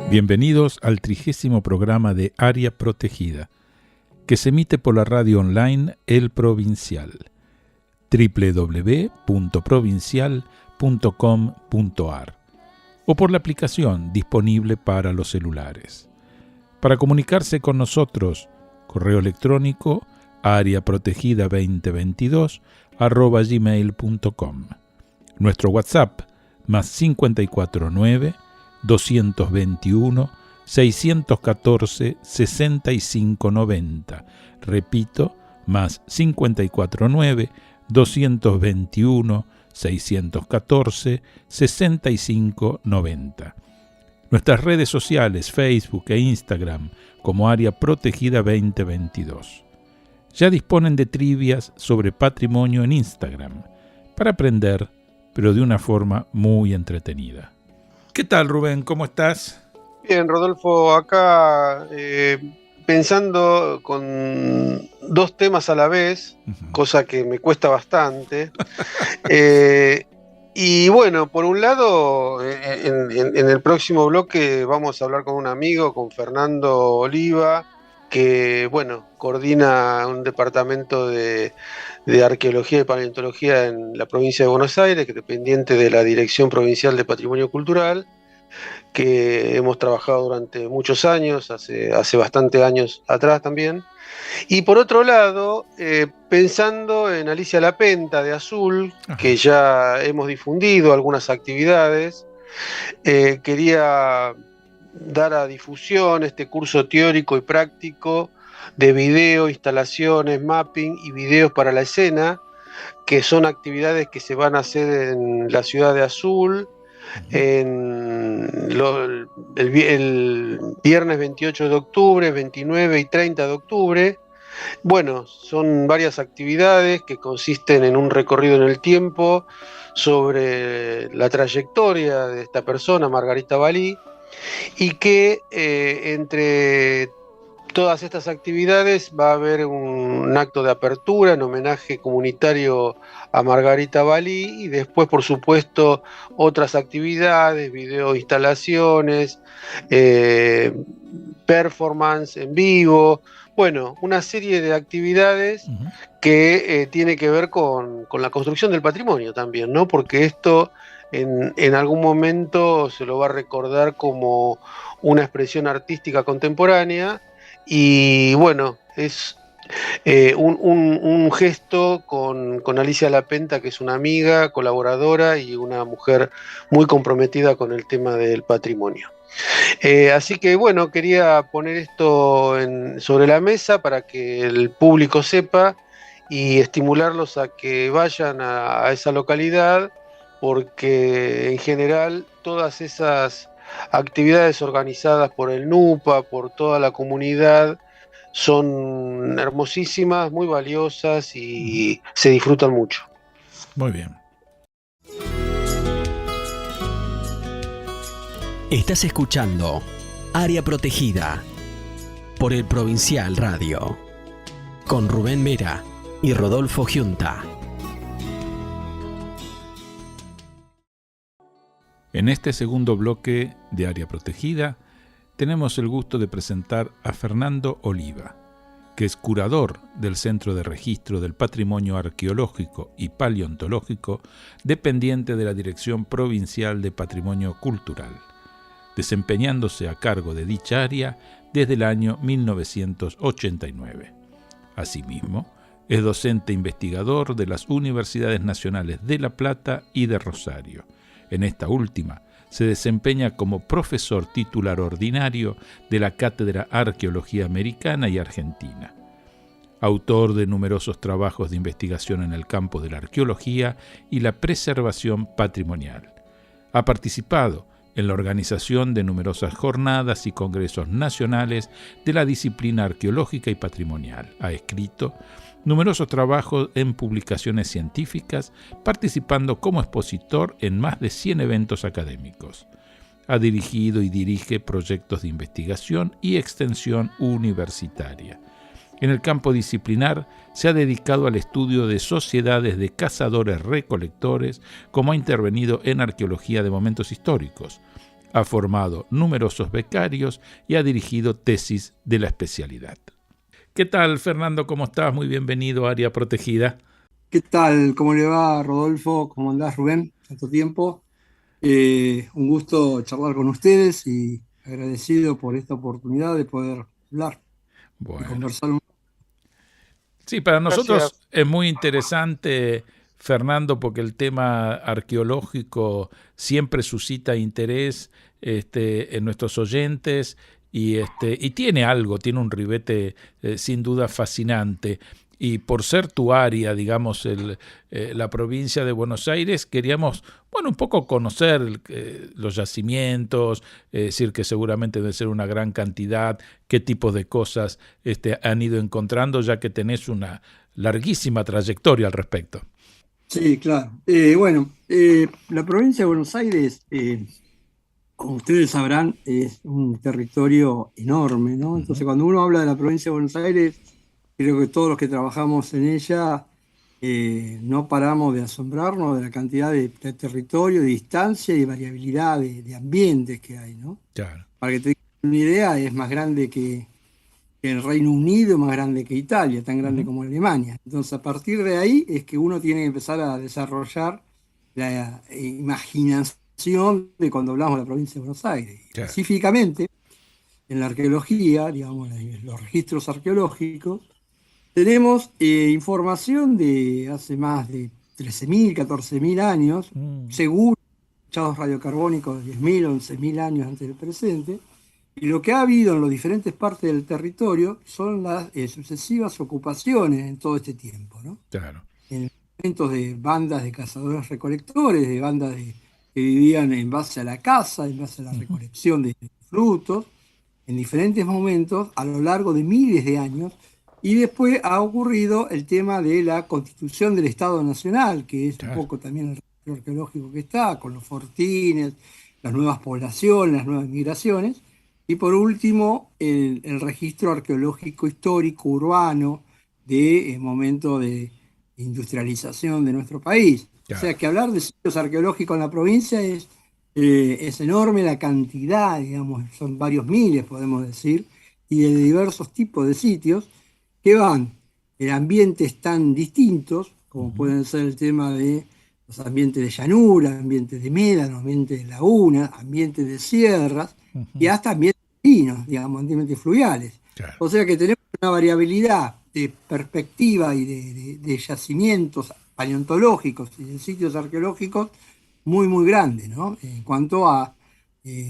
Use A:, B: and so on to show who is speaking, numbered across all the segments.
A: Bienvenidos al 30º programa de Área Protegida, que se emite por la radio online El Provincial, www.provincial.com.ar, o por la aplicación disponible para los celulares. Para comunicarse con nosotros, correo electrónico areaprotegida2022@gmail.com. Nuestro WhatsApp más 549 221 614 6590. Repito, más 549 221 614 6590. Nuestras redes sociales, Facebook e Instagram, como Área Protegida 2022. Ya disponen de trivias sobre patrimonio en Instagram, para aprender, pero de una forma muy entretenida. ¿Qué tal, Rubén? ¿Cómo estás?
B: Bien, Rodolfo, acá pensando con dos temas a la vez, cosa que me cuesta bastante. Y bueno, por un lado, en el próximo bloque vamos a hablar con un amigo, con Fernando Oliva, que, bueno, coordina un departamento de arqueología y paleontología en la provincia de Buenos Aires, que es dependiente de la Dirección Provincial de Patrimonio Cultural, que hemos trabajado durante muchos años, hace bastante años atrás también. Y por otro lado, pensando en Alicia Lapenta de Azul, que ya hemos difundido algunas actividades, quería dar a difusión este curso teórico y práctico de video, instalaciones, mapping y videos para la escena, que son actividades que se van a hacer en la ciudad de Azul, el viernes 28 de octubre, 29 y 30 de octubre. Bueno, son varias actividades que consisten en un recorrido en el tiempo sobre la trayectoria de esta persona, Margarita Balí, y que entre todas estas actividades va a haber un acto de apertura en homenaje comunitario a Margarita Balí, y después, por supuesto, otras actividades, video instalaciones, performance en vivo, bueno, una serie de actividades que tiene que ver con la construcción del patrimonio también, ¿no? Porque esto en algún momento se lo va a recordar como una expresión artística contemporánea. Y bueno, es un gesto con Alicia Lapenta, que es una amiga, colaboradora y una mujer muy comprometida con el tema del patrimonio. Así que bueno, quería poner esto sobre la mesa para que el público sepa y estimularlos a que vayan a esa localidad, porque en general todas esas actividades organizadas por el NUPA, por toda la comunidad, son hermosísimas, muy valiosas y se disfrutan mucho.
A: Muy bien.
C: Estás escuchando Área Protegida por el Provincial Radio, con Rubén Mera y Rodolfo Giunta.
A: En este segundo bloque de Área Protegida tenemos el gusto de presentar a Fernando Oliva, que es curador del Centro de Registro del Patrimonio Arqueológico y Paleontológico, dependiente de la Dirección Provincial de Patrimonio Cultural, desempeñándose a cargo de dicha área desde el año 1989. Asimismo, es docente investigador de las Universidades Nacionales de La Plata y de Rosario. En esta última, se desempeña como profesor titular ordinario de la Cátedra Arqueología Americana y Argentina. Autor de numerosos trabajos de investigación en el campo de la arqueología y la preservación patrimonial. Ha participado en la organización de numerosas jornadas y congresos nacionales de la disciplina arqueológica y patrimonial. Ha escrito numerosos trabajos en publicaciones científicas, participando como expositor en más de 100 eventos académicos. Ha dirigido y dirige proyectos de investigación y extensión universitaria. En el campo disciplinar se ha dedicado al estudio de sociedades de cazadores-recolectores, como ha intervenido en arqueología de momentos históricos, Ha formado numerosos becarios y ha dirigido tesis de la especialidad. ¿Qué tal, Fernando? ¿Cómo estás? Muy bienvenido a Área Protegida.
D: ¿Qué tal? ¿Cómo le va, Rodolfo? ¿Cómo andás, Rubén? Tanto tiempo. Un gusto charlar con ustedes y agradecido por esta oportunidad de poder hablar y
A: Bueno.
D: conversar.
A: Sí, para nosotros
B: Gracias.
A: es muy interesante, Fernando, porque el tema arqueológico siempre suscita interés en nuestros oyentes y tiene algo, tiene un ribete sin duda fascinante. Y por ser tu área, digamos, la provincia de Buenos Aires, queríamos, bueno, un poco conocer los yacimientos, decir que seguramente debe ser una gran cantidad, qué tipos de cosas han ido encontrando, ya que tenés una larguísima trayectoria al respecto.
D: Sí, claro. La provincia de Buenos Aires, como ustedes sabrán, es un territorio enorme, ¿no? Entonces, cuando uno habla de la provincia de Buenos Aires, creo que todos los que trabajamos en ella no paramos de asombrarnos de la cantidad de territorio, de distancia y de variabilidad de ambientes que hay, ¿no?
A: Claro.
D: Para que te den una idea, es más grande que el Reino Unido, más grande que Italia, tan grande como Alemania. Entonces, a partir de ahí es que uno tiene que empezar a desarrollar la imaginación de cuando hablamos de la provincia de Buenos Aires.
A: Claro.
D: Específicamente, en la arqueología, digamos, en los registros arqueológicos, tenemos información de hace más de 13.000, 14.000 años, según echados radiocarbónicos de 10.000, 11.000 años antes del presente. Y lo que ha habido en las diferentes partes del territorio son las sucesivas ocupaciones en todo este tiempo, ¿no?
A: Claro.
D: En momentos de bandas de cazadores-recolectores, de bandas que vivían en base a la caza, en base a la recolección de frutos, en diferentes momentos a lo largo de miles de años. Y después ha ocurrido el tema de la constitución del Estado Nacional, que es un poco también el registro arqueológico que está, con los fortines, las nuevas poblaciones, las nuevas migraciones. Y por último, el registro arqueológico histórico urbano de momento de industrialización de nuestro país.
A: Claro.
D: O sea que hablar de sitios arqueológicos en la provincia es enorme la cantidad, digamos, son varios miles, podemos decir, y de diversos tipos de sitios que van en ambientes tan distintos, como pueden ser el tema de los ambientes de llanura, ambientes de médanos, ambientes de lagunas, ambientes de sierras, y hasta ambientes marinos, digamos, ambientes fluviales.
A: Claro.
D: O sea que tenemos una variabilidad de perspectiva y de yacimientos paleontológicos y de sitios arqueológicos muy, muy grande, ¿no? En cuanto a,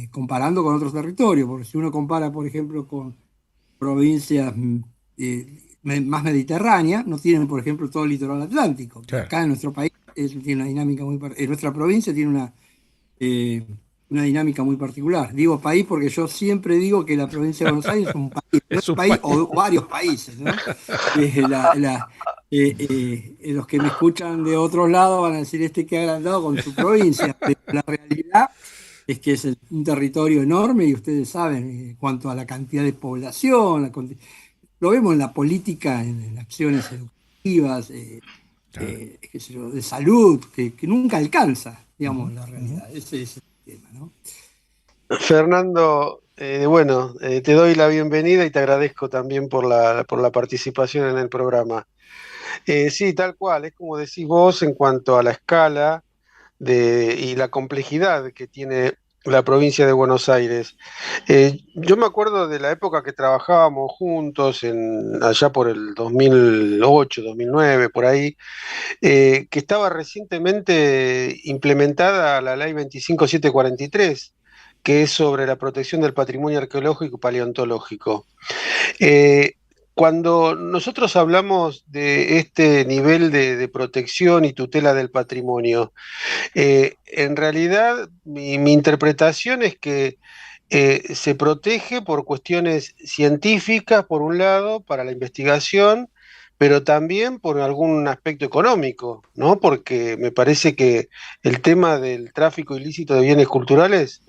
D: comparando con otros territorios, porque si uno compara, por ejemplo, con provincias más mediterráneas, no tienen, por ejemplo, todo el litoral atlántico.
A: Claro.
D: Acá en nuestro país tiene una dinámica en nuestra provincia tiene una dinámica muy particular. Digo país porque yo siempre digo que la provincia de Buenos Aires es un país,
A: Es un
D: país
A: país.
D: o varios países, ¿no? Los que me escuchan de otros lados van a decir que agrandado con su provincia, pero la realidad es que es un territorio enorme y ustedes saben, en cuanto a la cantidad de población, lo vemos en la política, en acciones educativas, qué sé yo, de salud, que nunca alcanza, digamos, la realidad. Ese es el tema, ¿no?
B: Fernando, te doy la bienvenida y te agradezco también por la participación en el programa. Sí, tal cual, es como decís vos en cuanto a la escala y la complejidad que tiene la provincia de Buenos Aires. Yo me acuerdo de la época que trabajábamos juntos, allá por el 2008, 2009, por ahí, que estaba recientemente implementada la ley 25743, que es sobre la protección del patrimonio arqueológico y paleontológico. Eh, Cuando nosotros hablamos de este nivel de protección y tutela del patrimonio, en realidad mi interpretación es que se protege por cuestiones científicas, por un lado, para la investigación, pero también por algún aspecto económico, ¿no? Porque me parece que el tema del tráfico ilícito de bienes culturales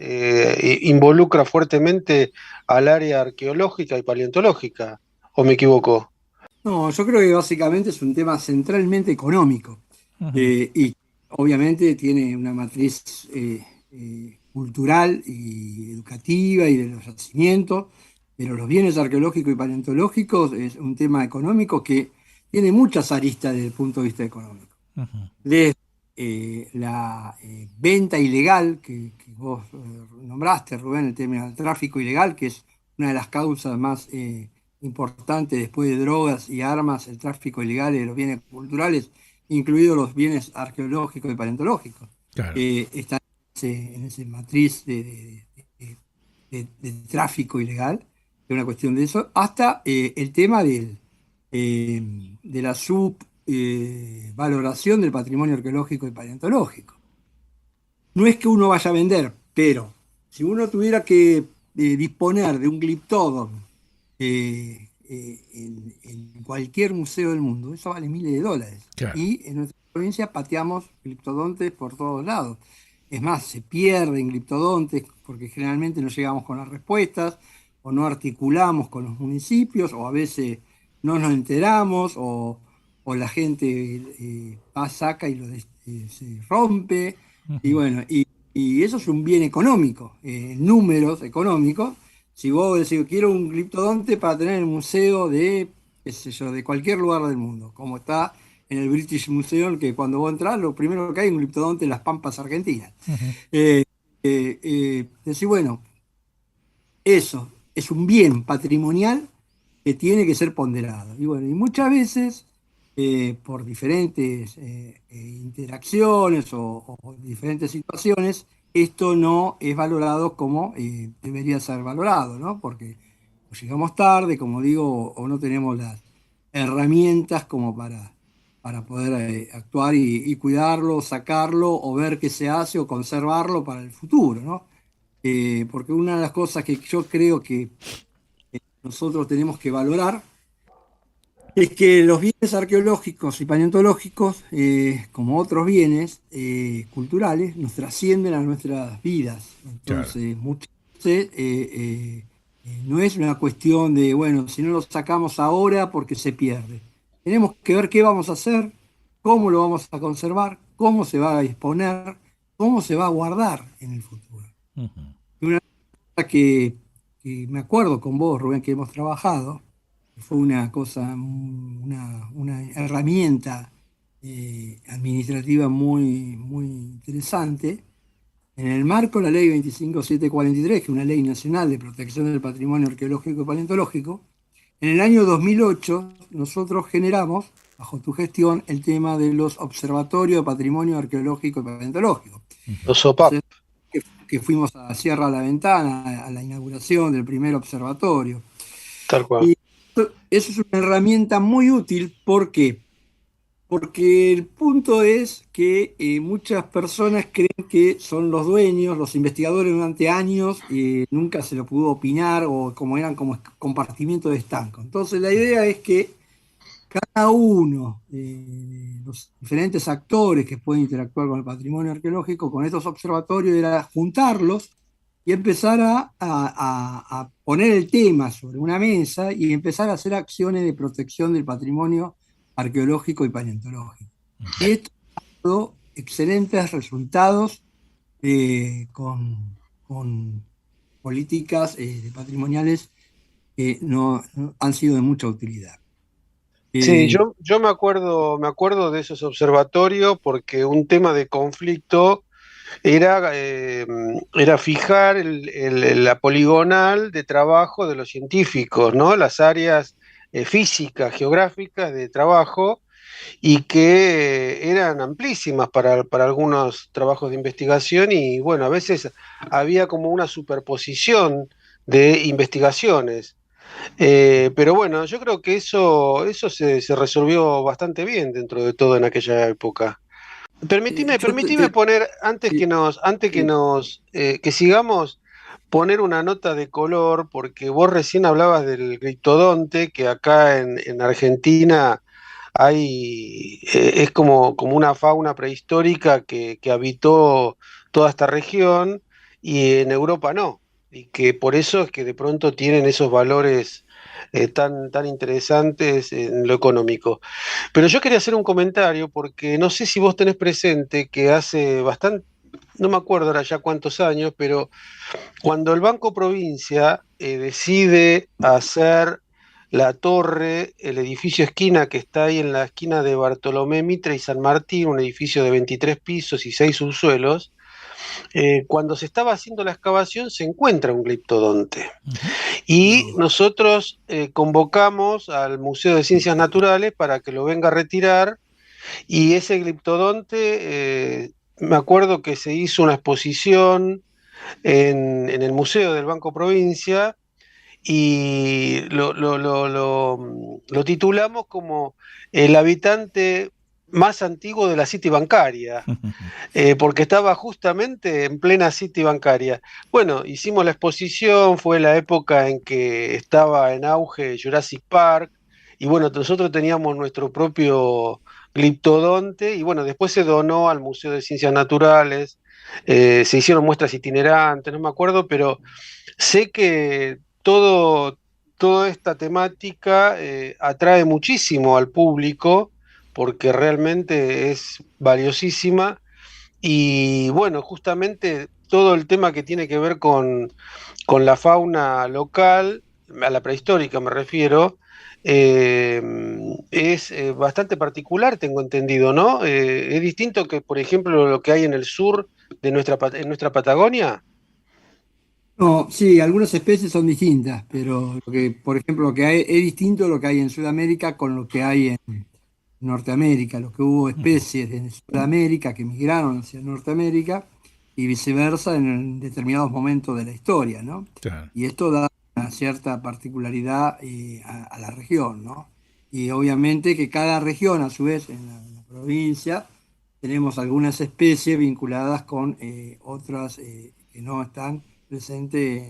B: involucra fuertemente al área arqueológica y paleontológica, ¿o me equivoco?
D: No, yo creo que básicamente es un tema centralmente económico y obviamente tiene una matriz cultural y educativa y de los yacimientos, pero los bienes arqueológicos y paleontológicos es un tema económico que tiene muchas aristas desde el punto de vista económico. Desde la venta ilegal que vos nombraste, Rubén, el tema del tráfico ilegal, que es una de las causas más importantes después de drogas y armas, el tráfico ilegal de los bienes culturales, incluidos los bienes arqueológicos y paleontológicos. Claro. Están en esa matriz de tráfico ilegal, es una cuestión de eso, hasta el tema de la subvaloración del patrimonio arqueológico y paleontológico. No es que uno vaya a vender, pero si uno tuviera que disponer de un gliptódon en cualquier museo del mundo, eso vale miles de dólares. Claro. Y en nuestra provincia pateamos gliptodontes por todos lados. Es más, se pierden gliptodontes porque generalmente no llegamos con las respuestas, o no articulamos con los municipios, o a veces no nos enteramos, o la gente saca y se rompe. Y bueno, y eso es un bien económico, números económicos. Si vos decís, quiero un gliptodonte para tener en el museo de, qué sé yo, de cualquier lugar del mundo, como está en el British Museum, que cuando vos entras, lo primero que hay es un gliptodonte en las Pampas Argentinas. Decís, bueno, eso es un bien patrimonial que tiene que ser ponderado. Y bueno, y muchas veces, por diferentes interacciones o diferentes situaciones, esto no es valorado como debería ser valorado, ¿no? Porque o llegamos tarde, como digo, o no tenemos las herramientas como para poder actuar y cuidarlo, sacarlo, o ver qué se hace, o conservarlo para el futuro, ¿no? Porque una de las cosas que yo creo que nosotros tenemos que valorar es que los bienes arqueológicos y paleontológicos, como otros bienes culturales, nos trascienden a nuestras vidas. Entonces, claro, muchas veces no es una cuestión de, bueno, si no lo sacamos ahora porque se pierde. Tenemos que ver qué vamos a hacer, cómo lo vamos a conservar, cómo se va a exponer, cómo se va a guardar en el futuro. Y una cosa que me acuerdo con vos, Rubén, que hemos trabajado, fue una cosa, una herramienta administrativa muy, muy interesante. En el marco de la ley 25743, que es una ley nacional de protección del patrimonio arqueológico y paleontológico, en el año 2008 nosotros generamos, bajo tu gestión, el tema de los observatorios de patrimonio arqueológico y paleontológico.
B: Los OPAP.
D: Que fuimos a Sierra La Ventana, a la inauguración del primer observatorio.
B: Tal cual.
D: Y eso es una herramienta muy útil. ¿Por qué? Porque el punto es que muchas personas creen que son los dueños, los investigadores durante años, nunca se lo pudo opinar, o como eran como compartimientos de estanco. Entonces la idea es que cada uno de los diferentes actores que pueden interactuar con el patrimonio arqueológico, con estos observatorios, era juntarlos y empezar a poner el tema sobre una mesa y empezar a hacer acciones de protección del patrimonio arqueológico y paleontológico. Y esto ha dado excelentes resultados con políticas patrimoniales que no han sido de mucha utilidad.
B: Sí, yo me acuerdo de esos observatorios porque un tema de conflicto era fijar la poligonal de trabajo de los científicos, ¿no? Las áreas físicas, geográficas de trabajo, y que eran amplísimas para algunos trabajos de investigación, y bueno, a veces había como una superposición de investigaciones. Pero bueno, yo creo que eso se resolvió bastante bien dentro de todo en aquella época. Permitime poner, que sigamos, poner una nota de color, porque vos recién hablabas del gliptodonte, que acá en Argentina es como una fauna prehistórica que habitó toda esta región, y en Europa no, y que por eso es que de pronto tienen esos valores tan interesantes en lo económico. Pero yo quería hacer un comentario, porque no sé si vos tenés presente que hace no me acuerdo ahora ya cuántos años, pero cuando el Banco Provincia decide hacer la torre, el edificio esquina que está ahí en la esquina de Bartolomé Mitre y San Martín, un edificio de 23 pisos y 6 subsuelos, cuando se estaba haciendo la excavación se encuentra un gliptodonte.
A: Ujú.
B: Y nosotros convocamos al Museo de Ciencias Naturales para que lo venga a retirar, y ese gliptodonte, me acuerdo que se hizo una exposición en el Museo del Banco Provincia, y lo titulamos como el habitante más antiguo de la City bancaria, porque estaba justamente en plena City bancaria. Bueno, hicimos la exposición, fue la época en que estaba en auge Jurassic Park, y bueno, nosotros teníamos nuestro propio gliptodonte, y bueno, después se donó al Museo de Ciencias Naturales, se hicieron muestras itinerantes, no me acuerdo, pero sé que toda esta temática atrae muchísimo al público porque realmente es valiosísima, y bueno, justamente todo el tema que tiene que ver con la fauna local, a la prehistórica me refiero, eh, es bastante particular, tengo entendido, ¿no? Es distinto que, por ejemplo, lo que hay en el sur de en nuestra Patagonia.
D: No, sí, algunas especies son distintas, pero por ejemplo, lo que hay es distinto lo que hay en Sudamérica con lo que hay en Norteamérica, lo que hubo
A: Ujú.
D: especies en Sudamérica que migraron hacia Norteamérica y viceversa en determinados momentos de la historia, ¿no?
A: Claro.
D: Y esto da una cierta particularidad a la región, ¿no? Y obviamente que cada región, a su vez, en la provincia, tenemos algunas especies vinculadas con otras que no están presentes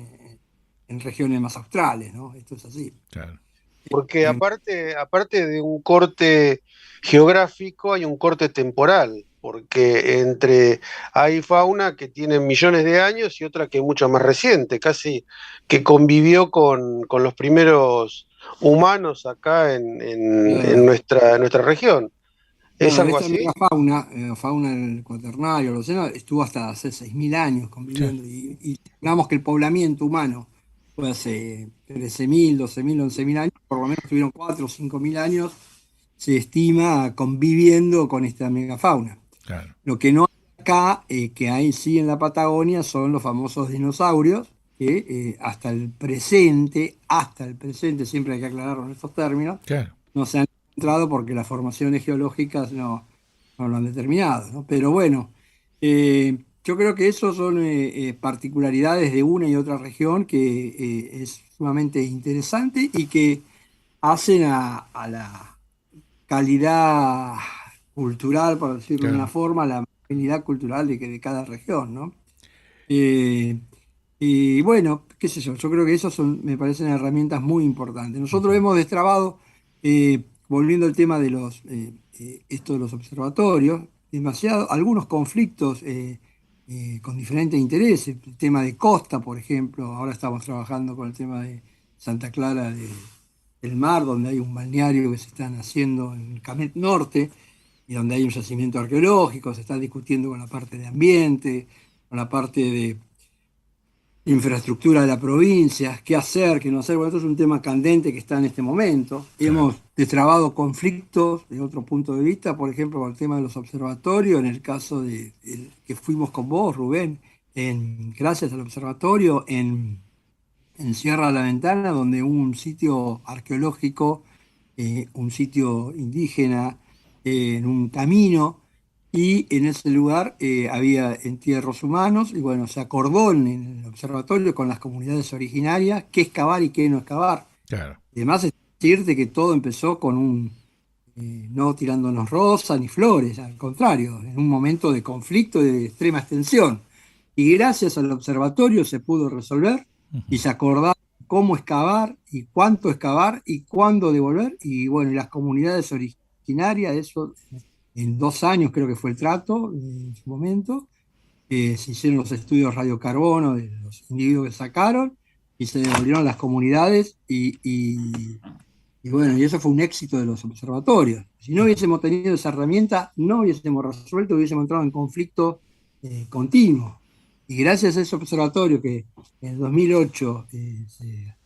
D: en regiones más australes, ¿no? Esto es así.
A: Claro.
B: Porque
D: Eh,
B: aparte de un corte geográfico, hay un corte temporal, porque hay fauna que tiene millones de años y otra que es mucho más reciente, casi que convivió con los primeros humanos acá en nuestra región. ¿Es
D: Claro,
B: algo
D: esta
B: así?
D: megafauna, fauna del Cuaternario, los océanos, estuvo hasta hace 6.000 años
A: Claro.
D: conviviendo y digamos que el poblamiento humano fue hace 13.000, 12.000, 11.000 años, por lo menos tuvieron 4 o 5.000 años, se estima conviviendo con esta megafauna.
A: Claro.
D: Lo que no hay acá, que hay sí en la Patagonia, son los famosos dinosaurios, que hasta el presente, siempre hay que aclararlo en estos términos,
A: Claro.
D: no se han encontrado porque las formaciones geológicas no lo han determinado, ¿no? Pero bueno, yo creo que eso son particularidades de una y otra región que es sumamente interesante y que hacen a la calidad cultural, por decirlo de una
A: Claro.
D: forma, la calidad cultural de cada región, ¿no? Eh, y bueno, qué sé yo creo que esas son, me parecen herramientas muy importantes. Nosotros
A: Ujú.
D: hemos destrabado, volviendo al tema de esto de los observatorios, algunos conflictos con diferentes intereses. El tema de Costa, por ejemplo, ahora estamos trabajando con el tema de Santa Clara del Mar, donde hay un balneario que se están haciendo en el Camet Norte y donde hay un yacimiento arqueológico, se está discutiendo con la parte de ambiente, con la parte de infraestructura de la provincia, qué hacer, qué no hacer. Bueno, esto es un tema candente que está en este momento.
A: Claro.
D: Hemos destrabado conflictos de otro punto de vista, por ejemplo, con el tema de los observatorios, en el caso de que fuimos con vos, Rubén, gracias al observatorio en Sierra de la Ventana, donde hubo un sitio arqueológico, un sitio indígena, en un camino, y en ese lugar había entierros humanos, y bueno, se acordó en el observatorio con las comunidades originarias qué excavar y qué no excavar.
A: Claro.
D: Además, es decirte que todo empezó con no tirándonos rosas ni flores, al contrario, en un momento de conflicto y de extrema extensión. Y gracias al observatorio se pudo resolver y
A: Ujú.
D: se acordaron cómo excavar y cuánto excavar y cuándo devolver. Y bueno, y las comunidades originarias, eso en 2 años creo que fue el trato en su momento. Se hicieron los estudios radiocarbono de los individuos que sacaron y se devolvieron a las comunidades y bueno, y eso fue un éxito de los observatorios. Si no
A: Ujú.
D: hubiésemos tenido esa herramienta, no hubiésemos resuelto, hubiésemos entrado en conflicto, continuo. Y gracias a ese observatorio que en el 2008 se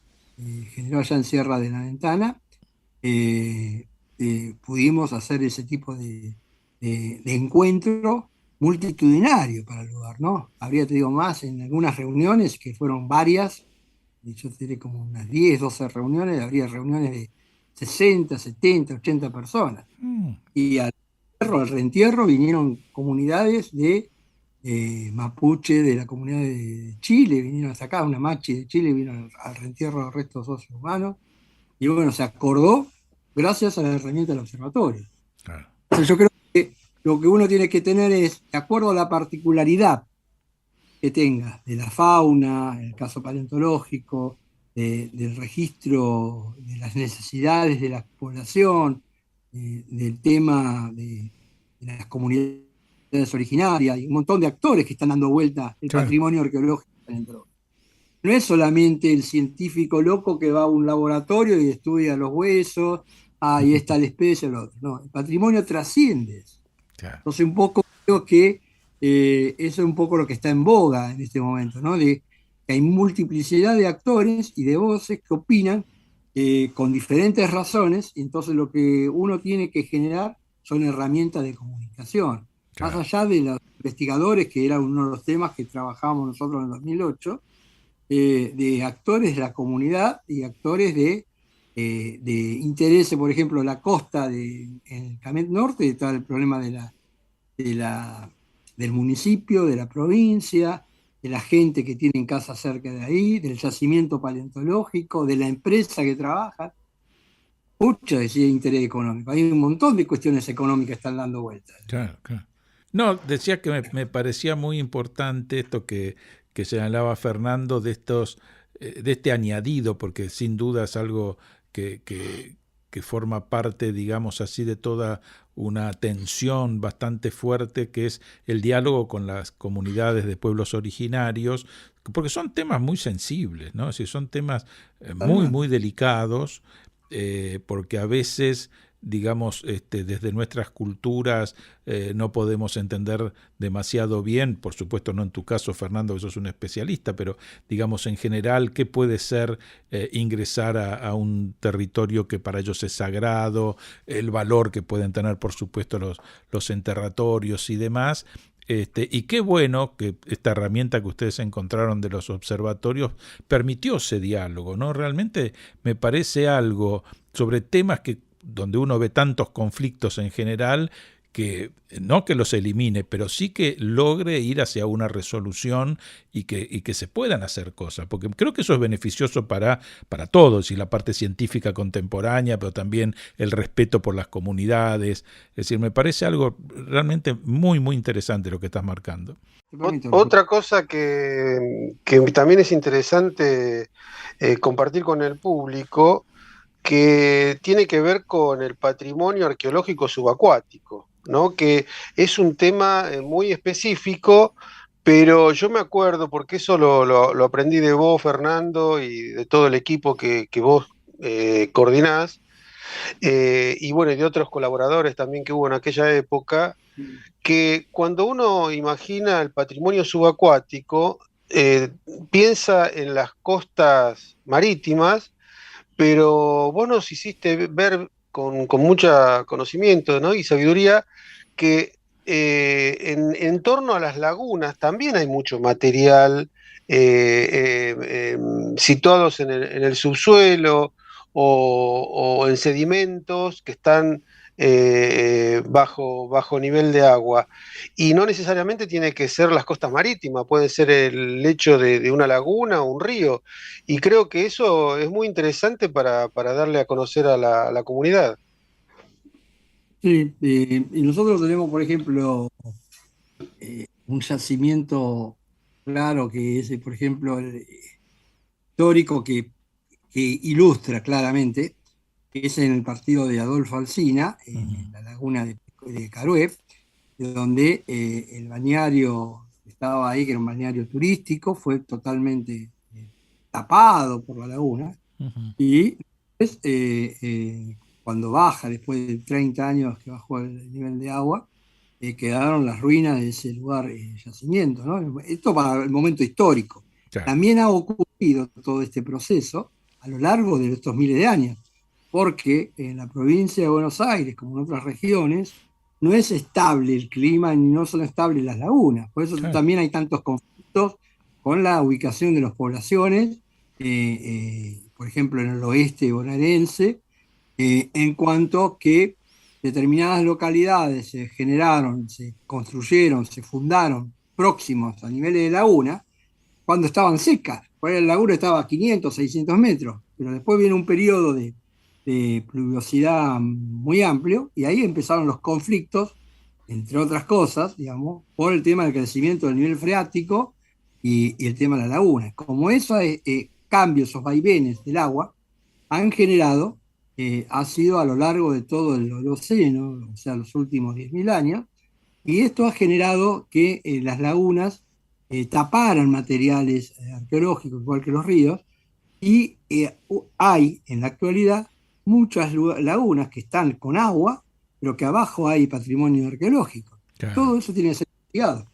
D: generó allá en Sierra de la Ventana, pudimos hacer ese tipo de encuentro multitudinario para el lugar, ¿no? Habría, te digo, más en algunas reuniones, que fueron varias, y yo diré como unas 10, 12 reuniones, habría reuniones de 60, 70, 80 personas. Y al reentierro vinieron comunidades de mapuche, de la comunidad de Chile, vinieron hasta acá, una machi de Chile vino al reentierro de restos óseos humanos, y bueno, se acordó gracias a la herramienta del observatorio.
A: Claro.
D: Entonces yo creo que lo que uno tiene que tener es, de acuerdo a la particularidad que tenga de la fauna, en el caso paleontológico, del registro de las necesidades de la población, del tema de las comunidades originarias, y un montón de actores que están dando vuelta el
A: Claro.
D: patrimonio arqueológico paleontológico. No es solamente el científico loco que va a un laboratorio y estudia los huesos, ahí está la especie, lo otro. No, el patrimonio trasciende eso.
A: Claro.
D: Entonces, un poco creo que eso es un poco lo que está en boga en este momento, ¿no? De que hay multiplicidad de actores y de voces que opinan con diferentes razones, y entonces lo que uno tiene que generar son herramientas de comunicación.
A: Claro.
D: Más allá de los investigadores, que era uno de los temas que trabajábamos nosotros en el 2008, de actores de la comunidad y actores de interés, por ejemplo, la costa en el Camet Norte, está el problema del municipio, de la provincia, de la gente que tiene casa cerca de ahí, del yacimiento paleontológico, de la empresa que trabaja. Mucho decía interés económico. Hay un montón de cuestiones económicas que están dando vueltas.
A: Claro, claro. No, decía que me parecía muy importante esto que señalaba Fernando de este añadido, porque sin duda es algo que forma parte, digamos así, de toda una tensión bastante fuerte, que es el diálogo con las comunidades de pueblos originarios, porque son temas muy sensibles, ¿no? Es decir, son temas muy, muy delicados, porque a veces, digamos, desde nuestras culturas no podemos entender demasiado bien, por supuesto no en tu caso, Fernando, que sos un especialista, pero digamos en general, ¿qué puede ser ingresar a un territorio que para ellos es sagrado, el valor que pueden tener, por supuesto, los enterratorios y demás? Y qué bueno que esta herramienta que ustedes encontraron de los observatorios permitió ese diálogo, ¿no? Realmente me parece algo sobre temas donde uno ve tantos conflictos en general, que no que los elimine, pero sí que logre ir hacia una resolución y que se puedan hacer cosas, porque creo que eso es beneficioso para todos, y la parte científica contemporánea, pero también el respeto por las comunidades. Es decir, me parece algo realmente muy, muy interesante lo que estás marcando.
B: Otra cosa que también es interesante compartir con el público, que tiene que ver con el patrimonio arqueológico subacuático, ¿no? Que es un tema muy específico, pero yo me acuerdo, porque eso lo aprendí de vos, Fernando, y de todo el equipo que vos coordinás, y bueno, y de otros colaboradores también que hubo en aquella época, que cuando uno imagina el patrimonio subacuático, piensa en las costas marítimas, pero vos nos hiciste ver con mucho conocimiento, ¿no? Y sabiduría, que en torno a las lagunas también hay mucho material situados en el subsuelo o en sedimentos que están bajo nivel de agua. Y no necesariamente tiene que ser las costas marítimas, puede ser el lecho de una laguna o un río. Y creo que eso es muy interesante para darle a conocer a la comunidad.
D: Sí, y nosotros tenemos, por ejemplo, un yacimiento claro que es, por ejemplo, el histórico que ilustra claramente, que es en el partido de Adolfo Alsina, en la laguna de Carué, donde el balneario que estaba ahí, que era un balneario turístico, fue totalmente tapado por la laguna. Y después, cuando baja, después de 30 años que bajó el nivel de agua, quedaron las ruinas de ese lugar, yacimiento, ¿no? Esto para el momento histórico.
A: Claro.
D: También ha ocurrido todo este proceso a lo largo de estos miles de años, porque en la provincia de Buenos Aires, como en otras regiones, no es estable el clima ni no son estables las lagunas. Por eso
A: Claro.
D: también hay tantos conflictos con la ubicación de las poblaciones, por ejemplo en el oeste bonaerense, en cuanto que determinadas localidades se generaron, se construyeron, se fundaron próximos a niveles de laguna, cuando estaban secas. Por ahí la laguna estaba a 500, 600 metros, pero después viene un periodo de pluviosidad muy amplio y ahí empezaron los conflictos, entre otras cosas, digamos, por el tema del crecimiento del nivel freático y el tema de la laguna. Como esos cambios, esos vaivenes del agua han generado, ha sido a lo largo de todo el Holoceno, o sea, los últimos 10.000 años, y esto ha generado que las lagunas taparan materiales arqueológicos, igual que los ríos, y hay en la actualidad muchas lagunas que están con agua, pero que abajo hay patrimonio arqueológico.
A: Claro.
D: Todo eso tiene que ser investigado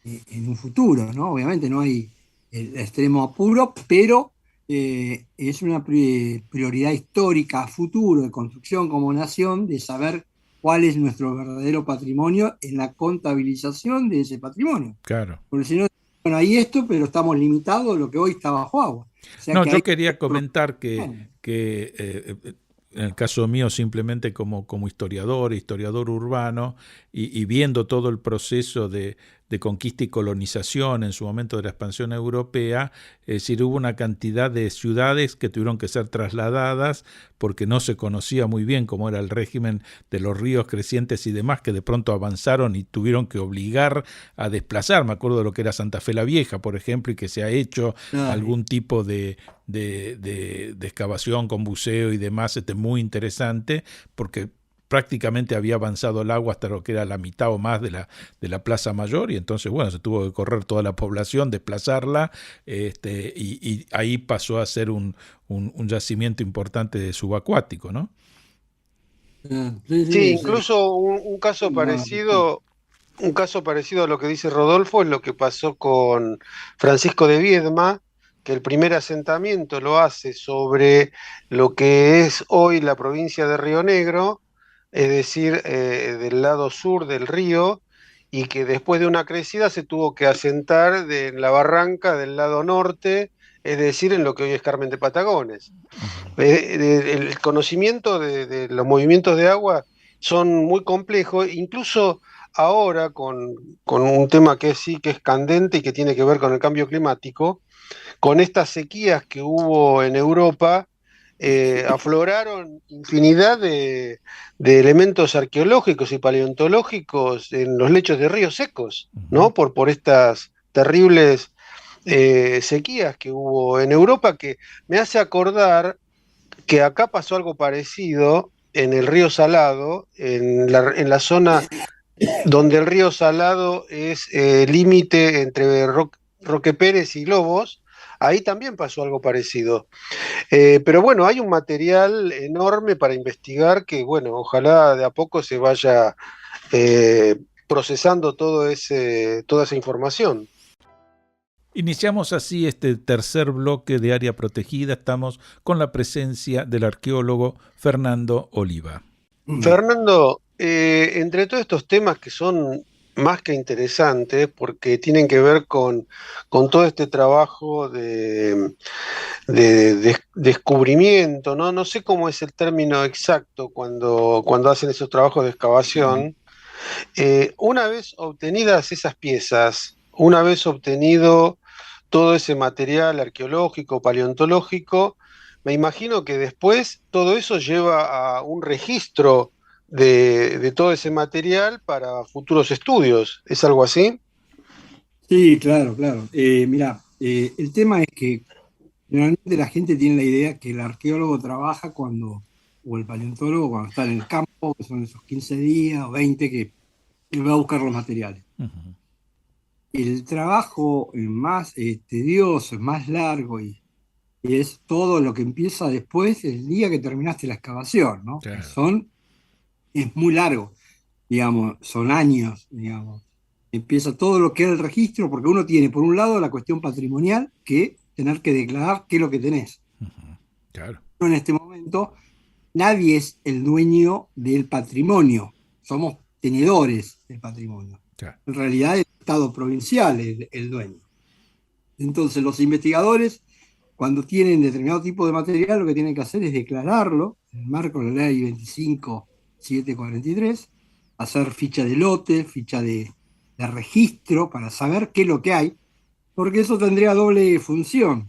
D: en un futuro, ¿no? Obviamente no hay el extremo apuro, pero es una prioridad histórica a futuro de construcción como nación de saber cuál es nuestro verdadero patrimonio en la contabilización de ese patrimonio.
A: Claro.
D: Porque si no, bueno, hay esto, pero estamos limitados a lo que hoy está bajo agua. O sea,
A: No,
D: que
A: yo
D: hay...
A: quería comentar que en el caso mío simplemente como historiador urbano, y viendo todo el proceso de conquista y colonización en su momento de la expansión europea, es decir, hubo una cantidad de ciudades que tuvieron que ser trasladadas porque no se conocía muy bien cómo era el régimen de los ríos crecientes y demás, que de pronto avanzaron y tuvieron que obligar a desplazar. Me acuerdo de lo que era Santa Fe la Vieja, por ejemplo, y que se ha hecho algún tipo de excavación con buceo y demás, muy interesante, porque prácticamente había avanzado el agua hasta lo que era la mitad o más de la Plaza Mayor, y entonces, bueno, se tuvo que correr toda la población, desplazarla, y ahí pasó a ser un yacimiento importante de subacuático, ¿no?
B: Sí, incluso un caso parecido a lo que dice Rodolfo es lo que pasó con Francisco de Viedma, que el primer asentamiento lo hace sobre lo que es hoy la provincia de Río Negro, es decir, del lado sur del río, y que después de una crecida se tuvo que asentar en la barranca del lado norte, es decir, en lo que hoy es Carmen de Patagones. El conocimiento de los movimientos de agua son muy complejos, incluso ahora con un tema que sí que es candente y que tiene que ver con el cambio climático, con estas sequías que hubo en Europa, afloraron infinidad de elementos arqueológicos y paleontológicos en los lechos de ríos secos, ¿no? Por estas terribles sequías que hubo en Europa, que me hace acordar que acá pasó algo parecido en el río Salado, en la zona donde el río Salado es límite entre Roque Pérez y Lobos. Ahí también pasó algo parecido. Pero bueno, hay un material enorme para investigar que, bueno, ojalá de a poco se vaya procesando toda esa información.
A: Iniciamos así este tercer bloque de Área Protegida. Estamos con la presencia del arqueólogo Fernando Oliva.
B: Fernando, entre todos estos temas que son más que interesantes, porque tienen que ver con todo este trabajo de descubrimiento, ¿no? No sé cómo es el término exacto cuando hacen esos trabajos de excavación. Una vez obtenidas esas piezas, una vez obtenido todo ese material arqueológico, paleontológico, me imagino que después todo eso lleva a un registro de todo ese material para futuros estudios. ¿Es algo así?
D: Sí, claro, claro. Mirá, el tema es que generalmente la gente tiene la idea que el arqueólogo trabaja o el paleontólogo cuando está en el campo, que son esos 15 días o 20 que va a buscar los materiales.
A: Uh-huh.
D: El trabajo más tedioso, es más largo y es todo lo que empieza después, el día que terminaste la excavación, ¿no?
A: Claro.
D: Es muy largo. digamos, son años, digamos. Empieza todo lo que es el registro, porque uno tiene, por un lado, la cuestión patrimonial, que tener que declarar qué es lo que tenés.
A: Claro.
D: En este momento, nadie es el dueño del patrimonio, somos tenedores del patrimonio.
A: Claro.
D: En realidad, el Estado provincial es el dueño. Entonces, los investigadores, cuando tienen determinado tipo de material, lo que tienen que hacer es declararlo en el marco de la ley 25743, hacer ficha de lote, ficha de registro para saber qué es lo que hay, porque eso tendría doble función.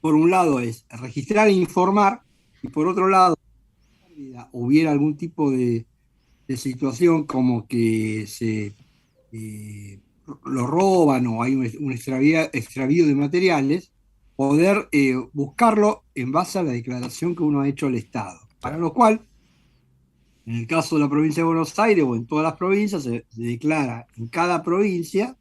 D: Por un lado es registrar e informar, y por otro lado, si hubiera algún tipo de situación como que se lo roban o hay un extravío de materiales, poder buscarlo en base a la declaración que uno ha hecho al Estado. Para lo cual, en el caso de la provincia de Buenos Aires o en todas las provincias, se declara en cada provincia,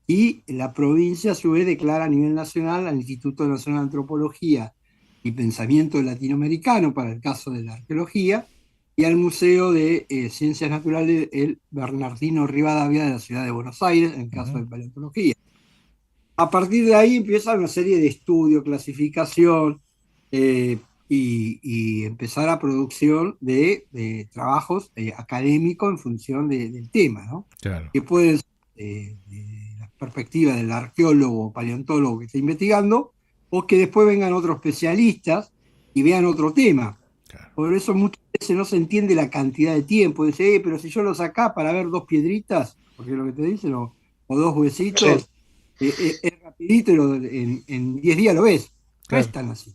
D: y la provincia a su vez declara a nivel nacional al Instituto Nacional de Antropología y Pensamiento Latinoamericano para el caso de la arqueología, y al Museo de Ciencias Naturales el Bernardino Rivadavia de la ciudad de Buenos Aires, en el caso de paleontología. A partir de ahí empieza una serie de estudios, clasificación, y empezar a producción de trabajos académicos en función del tema, ¿no?
A: Claro.
D: Que pueden ser de la perspectiva del arqueólogo o paleontólogo que está investigando, o que después vengan otros especialistas y vean otro tema.
A: Claro.
D: Por eso muchas veces no se entiende la cantidad de tiempo. Dice, pero si yo lo sacá para ver dos piedritas, porque es lo que te dicen, o dos huesitos, es rapidito y en 10 días lo ves. No
A: Claro.
D: es tan así.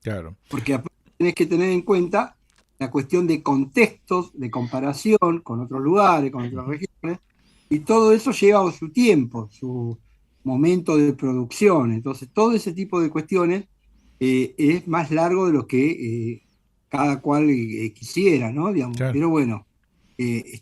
A: Claro.
D: Porque aparte tenés que tener en cuenta la cuestión de contextos, de comparación con otros lugares, con otras regiones, y todo eso lleva su tiempo, su momento de producción. Entonces, todo ese tipo de cuestiones es más largo de lo que cada cual quisiera, ¿no? Digamos.
A: Claro.
D: Pero bueno,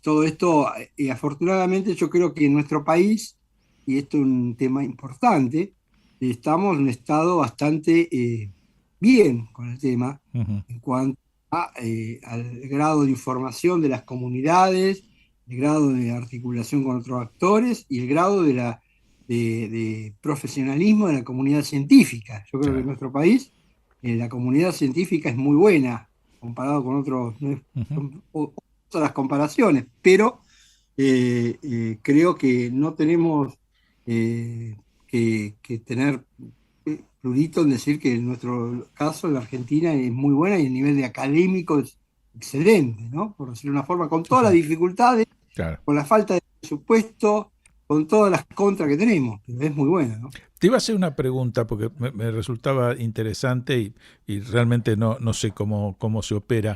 D: todo esto, afortunadamente yo creo que en nuestro país, y esto es un tema importante, estamos en un estado bastante bien con el tema en cuanto al grado de información de las comunidades, el grado de articulación con otros actores y el grado de profesionalismo de la comunidad científica. Yo creo que en nuestro país la comunidad científica es muy buena comparado con otros, no es, son otras comparaciones, pero creo que no tenemos que tener prurito en decir que en nuestro caso la Argentina es muy buena y el nivel de académico es excelente, ¿no? Por decirlo de una forma, con todas las dificultades,
A: Claro.
D: con la falta de presupuesto, con todas las contras que tenemos, pero es muy buena, ¿no?
A: Te iba a hacer una pregunta porque me resultaba interesante y realmente no sé cómo se opera.